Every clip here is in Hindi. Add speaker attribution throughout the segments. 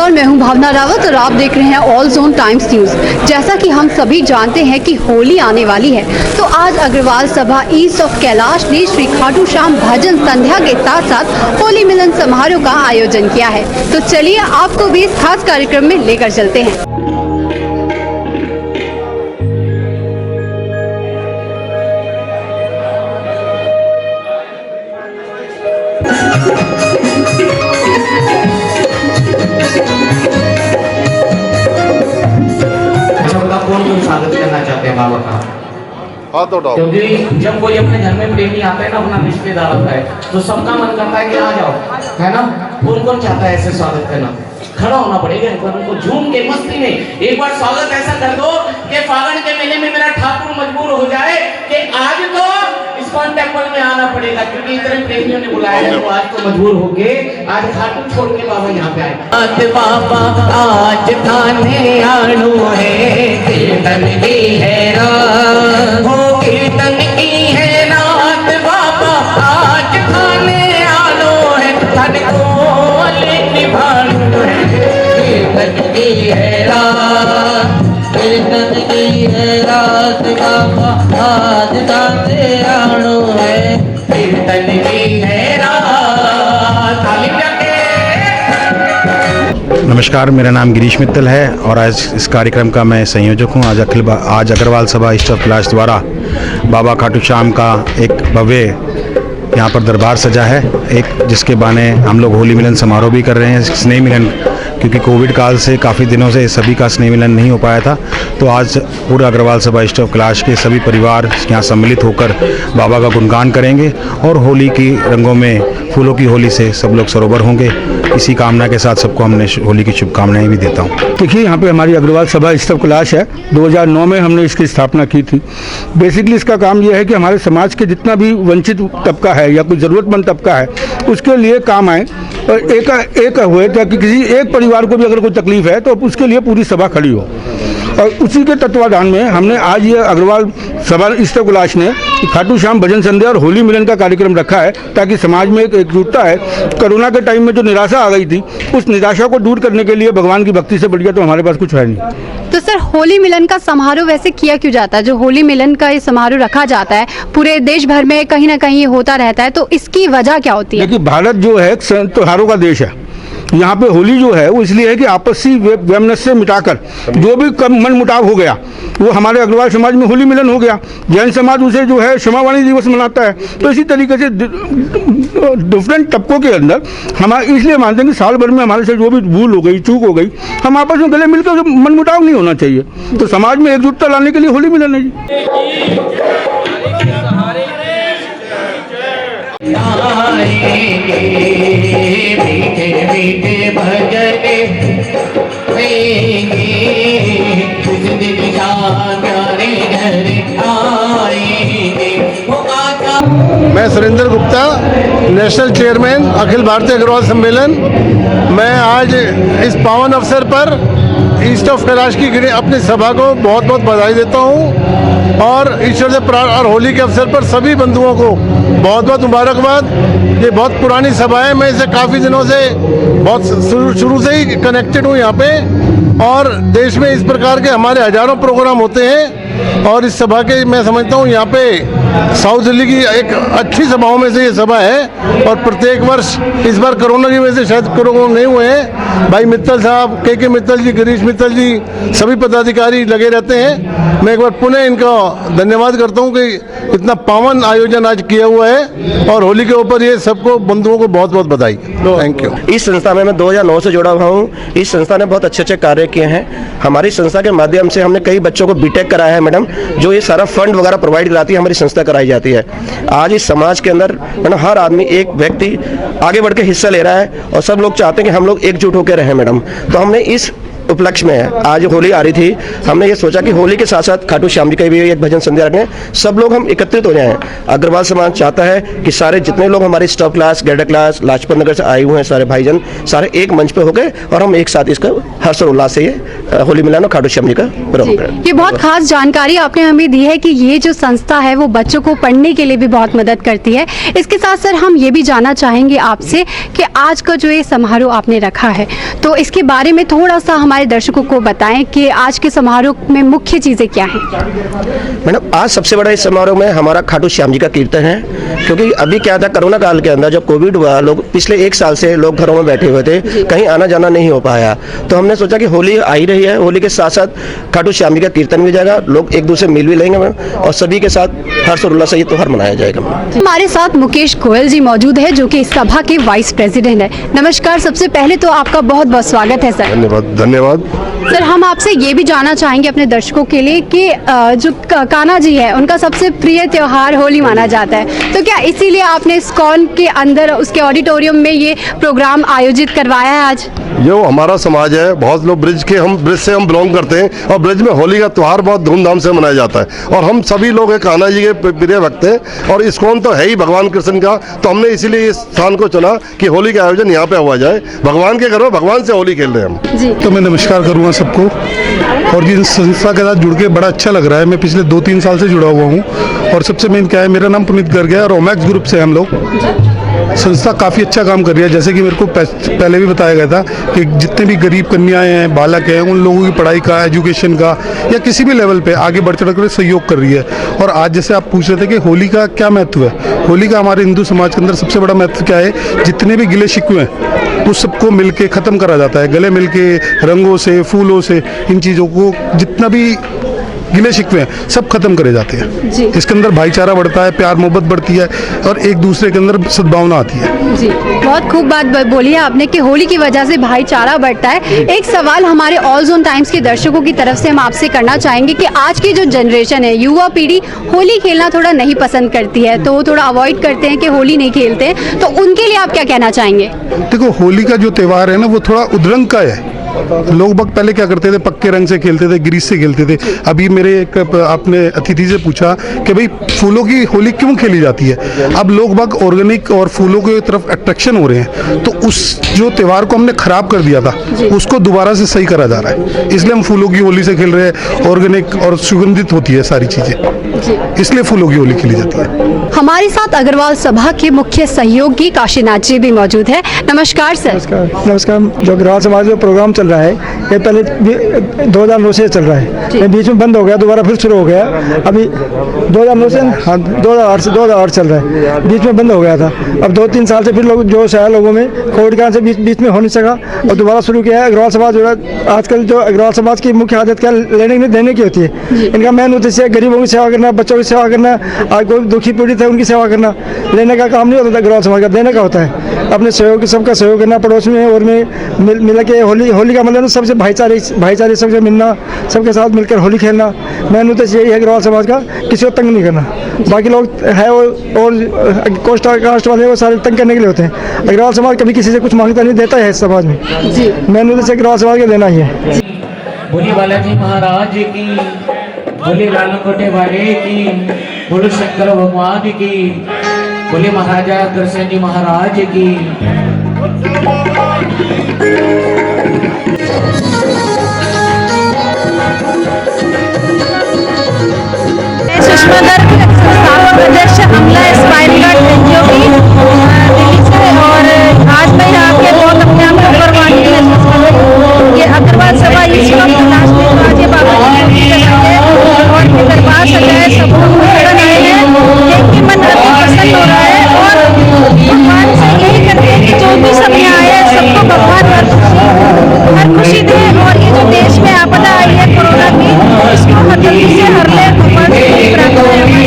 Speaker 1: और मैं हूं भावना रावत और आप देख रहे हैं ऑल जोन टाइम्स न्यूज। जैसा कि हम सभी जानते हैं कि होली आने वाली है, तो आज अग्रवाल सभा ईस्ट ऑफ कैलाश ने श्री खाटू श्याम भजन संध्या के साथ साथ होली मिलन समारोह का आयोजन किया है। तो चलिए आपको भी इस खास कार्यक्रम में लेकर चलते हैं।
Speaker 2: स्वागत करना चाहते हैं बाबा का, क्योंकि जब कोई अपने घर में प्रेमी आता है ना, अपना रिश्तेदार आता है, तो सबका मन करता है कि आ जाओ, है ना। कौन कौन चाहता है ऐसे स्वागत करना? खड़ा होना पड़ेगा एक बार, उनको झूम के मस्ती में एक बार स्वागत ऐसा कर दो कि फागण के मेले में मेरा ठाकुर मजबूर हो जाए कि आज तो इस्कॉन टेम्पल में आना पड़ेगा, क्योंकि इतने प्रेमियों ने बुलाया है, तो आज तो मजबूर होके आज खाटू छोड़ के बाबा यहाँ पे आए। बाबा आज थाने आनू है, कीर्तन की है रात, हो कीर्तन की है रात, बाबा आज थाने आनू है, थाने को निभानू है, कीर्तन की है रात, कीर्तन की है रात, बाबा आज थाने आनू है, कीर्तन की है रात। ताली बजा के।
Speaker 3: नमस्कार, मेरा नाम गिरीश मित्तल है और आज इस कार्यक्रम का मैं संयोजक हूँ। आज अग्रवाल सभा ईस्ट ऑफ कैलाश द्वारा बाबा खाटू श्याम का एक भव्य यहाँ पर दरबार सजा है, एक जिसके बहाने हम लोग होली मिलन समारोह भी कर रहे हैं, स्नेह मिलन, क्योंकि कोविड काल से काफ़ी दिनों से सभी का स्नेह मिलन नहीं हो पाया था। तो आज पूरा अग्रवाल सभा ईस्ट ऑफ कैलाश के सभी परिवार यहाँ सम्मिलित होकर बाबा का गुणगान करेंगे और होली की रंगों में फूलों की होली से सब लोग सरोवर होंगे। इसी कामना के साथ सबको हमने होली की शुभकामनाएं भी देता हूँ।
Speaker 4: देखिए, यहाँ पे हमारी अग्रवाल सभा ईस्ट ऑफ कैलाश है, 2009 में हमने इसकी स्थापना की थी। बेसिकली इसका काम यह है कि हमारे समाज के जितना भी वंचित तबका है या कोई ज़रूरतमंद तबका है, उसके लिए काम आए और एक हुए ताकि किसी एक परिवार को भी अगर कोई तकलीफ है तो उसके लिए पूरी सभा खड़ी हो। और उसी के तत्वाधान में हमने आज ये अग्रवाल सभा ईस्ट ऑफ कैलाश ने खाटू श्याम भजन संध्या और होली मिलन का कार्यक्रम रखा है, ताकि समाज में एक एकजुटता है। कोरोना के टाइम में जो निराशा आ गई थी, उस निराशा को दूर करने के लिए भगवान की भक्ति से बढ़िया तो हमारे पास कुछ है नहीं।
Speaker 1: तो सर, होली मिलन का समारोह वैसे किया क्यों जाता है? जो होली मिलन का ये समारोह रखा जाता है पूरे देश भर में कहीं ना कहीं ये होता रहता है, तो इसकी वजह क्या होती है?
Speaker 4: देखिए, भारत जो है त्योहारों का देश है। यहाँ पे होली जो है वो इसलिए है कि आपसी वैमनस्य से मिटाकर जो भी मन मुटाव हो गया वो हमारे अग्रवाल समाज में होली मिलन हो गया। जैन समाज उसे जो है क्षमावाणी दिवस मनाता है। तो इसी तरीके से डिफरेंट तबकों के अंदर हम इसलिए मानते हैं कि साल भर में हमारे से जो भी भूल हो गई, चूक हो गई, हम आपस में गले मिलकर मन मुटाव नहीं होना चाहिए। तो समाज में एकजुटता लाने के लिए होली मिलन है जी।
Speaker 2: मीठे मीठे भजने
Speaker 5: मैं सुरेंद्र गुप्ता, नेशनल चेयरमैन अखिल भारतीय अग्रवाल सम्मेलन। मैं आज इस पावन अवसर पर ईस्ट ऑफ कैलाश की अपनी सभा को बहुत बहुत बधाई देता हूँ और ईश्वर से और होली के अवसर पर सभी बंधुओं को बहुत बहुत मुबारकबाद। ये बहुत पुरानी सभा है, मैं इसे काफ़ी दिनों से बहुत शुरू से ही कनेक्टेड हूँ यहाँ पे, और देश में इस प्रकार के हमारे हजारों प्रोग्राम होते हैं। और इस सभा के मैं समझता हूँ यहाँ पे साउथ दिल्ली की एक अच्छी सभाओं में से ये सभा है। और प्रत्येक वर्ष, इस बार कोरोना की वजह से शायद प्रोग्राम नहीं हुए हैं, भाई मित्तल साहब, के मित्तल जी, गिरीश मित्तल जी, सभी पदाधिकारी लगे रहते हैं। मैं एक बार पुनः इनका धन्यवाद करता हूँ कि इतना पावन आयोजन आज किया हुआ है और होली के ऊपर ये सबको बंधुओं को बहुत बहुत बधाई। Thank you.
Speaker 6: इस संस्था में मैं 2009 से जुड़ा हुआ हूँ। इस संस्था ने बहुत अच्छे अच्छे कार्य किए हैं। हमारी संस्था के माध्यम से हमने कई बच्चों को बीटेक कराया है मैडम, जो ये सारा फंड वगैरह प्रोवाइड कराती है, हमारी संस्था कराई जाती है। आज इस समाज के अंदर मैडम हर आदमी, एक व्यक्ति आगे बढ़ के हिस्सा ले रहा है और सब लोग चाहते हैं कि हम लोग एकजुट होकर रहें मैडम। तो हमने इस उपलक्ष्य में, आज होली आ रही थी, हमने ये सोचा कि होली के साथ साथ खाटू श्याम जी का भी एक भजन संध्या रखें, सब लोग हम एकत्रित हो जाएं। अग्रवाल समाज चाहता है कि सारे जितने लोग हमारे stop class, गेडर class, Lajpat Nagar से आए हुए हैं, सारे भाईजन सारे एक मंच पे हो गए और हम एक साथ इसका हर्ष और उल्लास से ये होली मिलन और खाटू श्याम जी का प्रोग्राम।
Speaker 1: ये बहुत खास जानकारी आपने हमें दी है कि ये जो संस्था है वो बच्चों को पढ़ने के लिए भी बहुत मदद करती है। इसके साथ सर हम ये भी जानना चाहेंगे आपसे कि आज का जो ये समारोह आपने रखा है तो इसके बारे में थोड़ा सा हमारे दर्शकों को बताएं कि आज के समारोह में मुख्य चीज़ें क्या हैं।
Speaker 6: मैडम आज सबसे बड़ा इस समारोह में हमारा खाटू श्याम जी का कीर्तन है, क्योंकि अभी क्या था कोरोना काल के अंदर जब कोविड हुआ, लोग पिछले 1 साल से लोग घरों में बैठे हुए थे, कहीं आना जाना नहीं हो पाया, तो हमने सोचा कि होली आ ही रही है, होली के साथ साथ खाटू श्याम जी का कीर्तन भी जाएगा, लोग एक दूसरे मिल भी लेंगे मैम और सभी के साथ हर्ष और उल्लास से ये त्योहार मनाया जाएगा।
Speaker 1: हमारे साथ मुकेश गोयल जी मौजूद है जो कि इस सभा के वाइस प्रेसिडेंट है। नमस्कार, सबसे पहले तो आपका बहुत बहुत स्वागत है सर।
Speaker 5: धन्यवाद।
Speaker 1: सर हम आपसे ये भी जानना चाहेंगे अपने दर्शकों के लिए कि जो कान्हा जी है उनका सबसे प्रिय त्योहार होली माना जाता है, तो क्या इसीलिए आपने इस्कॉन के अंदर उसके ऑडिटोरियम में ये प्रोग्राम आयोजित करवाया है आज?
Speaker 5: जो हमारा समाज है, बहुत लोग ब्रिज से हम बिलोंग करते हैं और ब्रिज में होली का त्यौहार बहुत धूमधाम से मनाया जाता है और हम सभी लोग एक कान्हा जी के प्रिय भक्त हैं और इस्कॉन तो है ही भगवान कृष्ण का, तो हमने इसीलिए इस स्थान को चुना कि होली का आयोजन यहाँ पे हुआ जाए। भगवान के घरों भगवान से होली खेल रहे हैं हम
Speaker 1: जी।
Speaker 4: तो मैं नमस्कार करूँगा सबको और जिस संस्था के साथ जुड़ के बड़ा अच्छा लग रहा है। मैं पिछले 2-3 साल से जुड़ा हुआ हूँ और सबसे मेन क्या है, मेरा नाम पुनीत गर्ग है और रोमैक्स ग्रुप से हम लोग। संस्था काफ़ी अच्छा काम कर रही है, जैसे कि मेरे को पहले भी बताया गया था कि जितने भी गरीब कन्याएं हैं, बालक हैं, उन लोगों की पढ़ाई का, एजुकेशन का या किसी भी लेवल पे आगे बढ़ चढ़ कर सहयोग कर रही है। और आज जैसे आप पूछ रहे थे कि होली का क्या महत्व है, होली का हमारे हिंदू समाज के अंदर सबसे बड़ा महत्व क्या है, जितने भी गिले शिकवे हैं उस सबको मिलके ख़त्म करा जाता है, गले मिलके, रंगों से, फूलों से, इन चीज़ों को जितना भी गिले शिकवे हैं सब खत्म करे जाते हैं। इसके अंदर भाईचारा बढ़ता है, प्यार मोहब्बत बढ़ती है और एक दूसरे के अंदर सद्भावना आती है।
Speaker 1: जी, बहुत खूब बात बोली है आपने कि होली की वजह से भाईचारा बढ़ता है। एक सवाल हमारे ऑल जोन टाइम्स के दर्शकों की तरफ से हम आपसे करना चाहेंगे कि आज की जो जनरेशन है, युवा पीढ़ी होली खेलना थोड़ा नहीं पसंद करती है, तो वो थोड़ा अवॉइड करते हैं कि होली नहीं खेलते हैं, तो उनके लिए आप क्या कहना चाहेंगे?
Speaker 4: देखो, होली का जो त्यौहार है ना वो थोड़ा उद्रंग का है। लोग बाग पहले क्या करते थे, पक्के रंग से खेलते थे, ग्रीस से खेलते थे। अभी मेरे एक आपने अतिथि से पूछा कि भाई फूलों की होली क्यों खेली जाती है, अब लोग बाग ऑर्गेनिक और फूलों की तरफ अट्रैक्शन हो रहे हैं, तो उस जो त्यौहार को हमने खराब कर दिया था उसको दोबारा से सही करा जा रहा है, इसलिए हम फूलों की होली से खेल रहे हैं। ऑर्गेनिक और सुगंधित होती है सारी चीज़ें, इसलिए फूलों की होली खेली जाती है।
Speaker 1: हमारे साथ अग्रवाल सभा के मुख्य सहयोगी काशीनाथ जी भी मौजूद है। नमस्कार सर।
Speaker 7: नमस्कार। जो अग्रवाल समाज में प्रोग्राम चल रहा है ये पहले 2009 से चल रहा है, बीच में बंद हो गया, दोबारा फिर शुरू हो गया। अभी 2009 से 2008 चल रहा है, बीच में बंद हो गया था। अब 2-3 साल से फिर लोग जोश आया लोगों में, कोविड के कारण से बीच में हो नहीं सका और दोबारा शुरू किया है। अग्रवाल समाज जो है आजकल, जो अग्रवाल समाज की मुख्य आदत क्या लेने की देने की होती है। इनका मेन उद्देश्य है गरीबों की सेवा करना, बच्चों की सेवा करना, कोई दुखी पीड़ित है उनकी सेवा करना। लेने का काम नहीं होता अग्रवाल समाज का, देने का होता है। अपने सहयोग सबका सहयोग करना, पड़ोस में और में मिल के होली का मतलब सबसे भाईचारे सबसे मिलना, सबके साथ मिलकर होली खेलना। मेन उद्देश्य यही है अग्रवाल समाज का, किसी को तंग नहीं करना। बाकी लोग है और कास्ट वाले वो सारे तंग करने के लिए होते हैं। अग्रवाल समाज कभी किसी से कुछ मांगता नहीं, देता है समाज में। मेन उद्देश्य अग्रवाल समाज का देना ही है।
Speaker 2: बोलिए बालाजी महाराज की, बोलिए लालकोटे वाले की, बोलो शंकर भगवान की, बोलिए महाराजा कृष्ण जी महाराज की।
Speaker 8: सुषमा गर्ग, संस्थापक अध्यक्ष अमला स्पाइन कार्ड एनजीओ की दिल्ली से, और आज मैं यहाँ के बहुत अपने आप को गौरवान्वित है। ये अग्रवाल सभा ईस्ट ऑफ कैलाश में आज ये बाबा जी के और दरबार सजाए, सब लोग मिलकर आए हैं, देख के मन अति प्रसन्न हो रहा है और भगवान से यही करते हैं कि जो भी सब यहाँ आए सबको भगवान हर खुशी दे और ये जो देश में आपदा आई है कोरोना की, इसको हर जल्दी से हर ले भगवान से प्रार्थना है।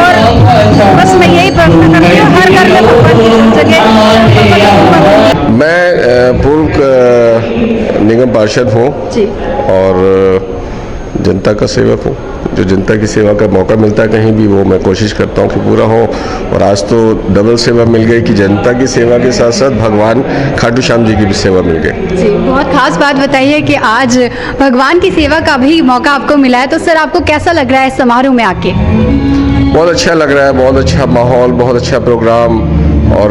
Speaker 8: और बस मैं यही प्रार्थना करती हूँ हर घर में भगवान की जगह।
Speaker 5: मैं पूर्व निगम पार्षद हूँ और जनता का सेवक हूँ। जो जनता की सेवा का मौका मिलता है कहीं भी, वो मैं कोशिश करता हूँ कि पूरा हो। और आज तो डबल सेवा मिल गई कि जनता की सेवा के साथ साथ भगवान खाटू श्याम जी की भी सेवा मिल गई।
Speaker 1: जी, बहुत खास बात बताइए कि आज भगवान की सेवा का भी मौका आपको मिला है, तो सर आपको कैसा लग रहा है इस समारोह में आके?
Speaker 5: बहुत अच्छा लग रहा है, बहुत अच्छा माहौल, बहुत अच्छा प्रोग्राम,
Speaker 9: और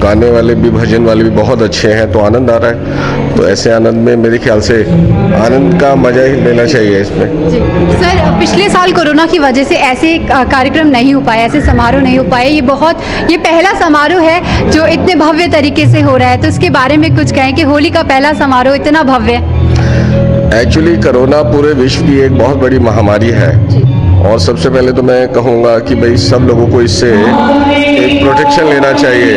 Speaker 9: गाने वाले भी, भजन वाले भी बहुत अच्छे हैं, तो आनंद आ रहा है। तो ऐसे आनंद में मेरे ख्याल से आनंद का मजा ही लेना चाहिए इसमें।
Speaker 1: जी सर, पिछले साल कोरोना की वजह से ऐसे कार्यक्रम नहीं हो पाए, ऐसे समारोह नहीं हो पाए। ये पहला समारोह है जो इतने भव्य तरीके से हो रहा है, तो इसके बारे में कुछ कहें कि होली का पहला समारोह इतना भव्य।
Speaker 9: एक्चुअली कोरोना पूरे विश्व की एक बहुत बड़ी महामारी है, और सबसे पहले तो मैं कहूँगा कि भाई सब लोगों को इससे एक प्रोटेक्शन लेना चाहिए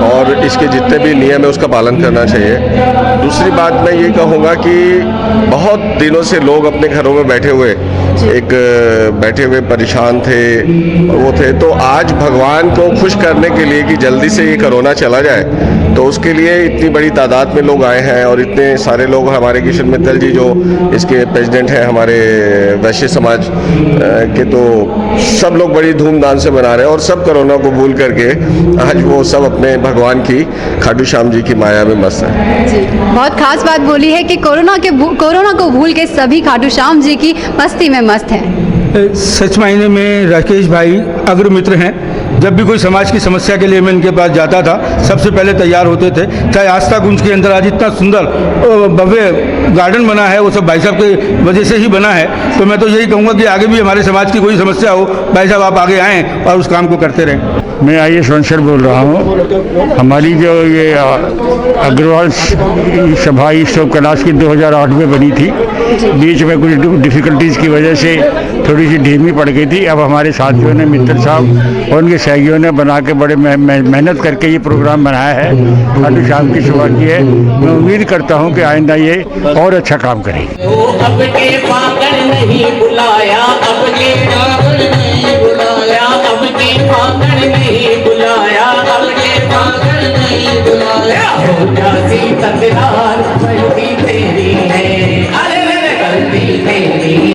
Speaker 9: और इसके जितने भी नियम है उसका पालन करना चाहिए। दूसरी बात मैं ये कहूँगा कि बहुत दिनों से लोग अपने घरों में बैठे हुए परेशान थे, वो थे, तो आज भगवान को खुश करने के लिए कि जल्दी से ये कोरोना चला जाए, तो उसके लिए इतनी बड़ी तादाद में लोग आए हैं। और इतने सारे लोग, हमारे किशन मित्तल जी जो इसके प्रेसिडेंट हैं हमारे वैश्य समाज के, तो सब लोग बड़ी धूमधाम से मना रहे हैं और सब कोरोना को भूल करके आज वो सब अपने भगवान की, खाटू श्याम जी की माया में मस्त है।
Speaker 1: जी, बहुत खास बात बोली है कि कोरोना को भूल के सभी खाटू श्याम जी की मस्ती में मस्त हैं।
Speaker 4: सच मायने में राकेश भाई अग्रमित्र हैं। जब भी कोई समाज की समस्या के लिए मैं इनके पास जाता था, सबसे पहले तैयार होते थे। चाहे आस्था कुंज के अंदर आज इतना सुंदर भव्य गार्डन बना है, वो सब भाई साहब की वजह से ही बना है। तो मैं तो यही कहूँगा कि आगे भी हमारे समाज की कोई समस्या हो, भाई साहब आप आगे आएँ और उस काम को करते रहें।
Speaker 10: मैं आईएएस वंशर बोल रहा हूँ। हमारी जो ये अग्रवाल सभा ईस्ट ऑफ कैलाश की 2008 में बनी थी, बीच में कुछ डिफ़िकल्टीज़ की वजह से थोड़ी सी धीमी पड़ गई थी। अब हमारे साथियों ने, मित्तल साहब और उनके सहयोगियों ने बना के बड़े मेहनत करके ये प्रोग्राम बनाया है, खाटू श्याम की सेवा की है। मैं उम्मीद करता हूँ कि आइंदा ये और अच्छा काम करेगी।
Speaker 2: अब के पागल नहीं बुलाया, अब के पागल नहीं बुलाया, अब के पागल नहीं बुलाया, अब के पागल नहीं बुलाया। हो जाती तकरार, गलती तेरी है, अरे गलती तेरी।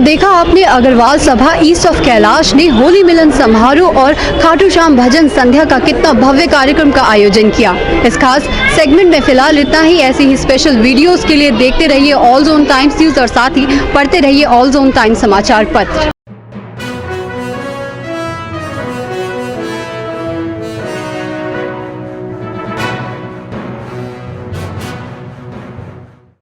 Speaker 1: देखा आपने अग्रवाल सभा ईस्ट ऑफ कैलाश ने होली मिलन समारोह और खाटू श्याम भजन संध्या का कितना भव्य कार्यक्रम का आयोजन किया। इस खास सेगमेंट में फिलहाल इतना ही। ऐसी ही स्पेशल वीडियोस के लिए देखते रहिए ऑल जोन टाइम्स न्यूज़ और साथ ही पढ़ते रहिए ऑल जोन टाइम्स समाचार पत्र।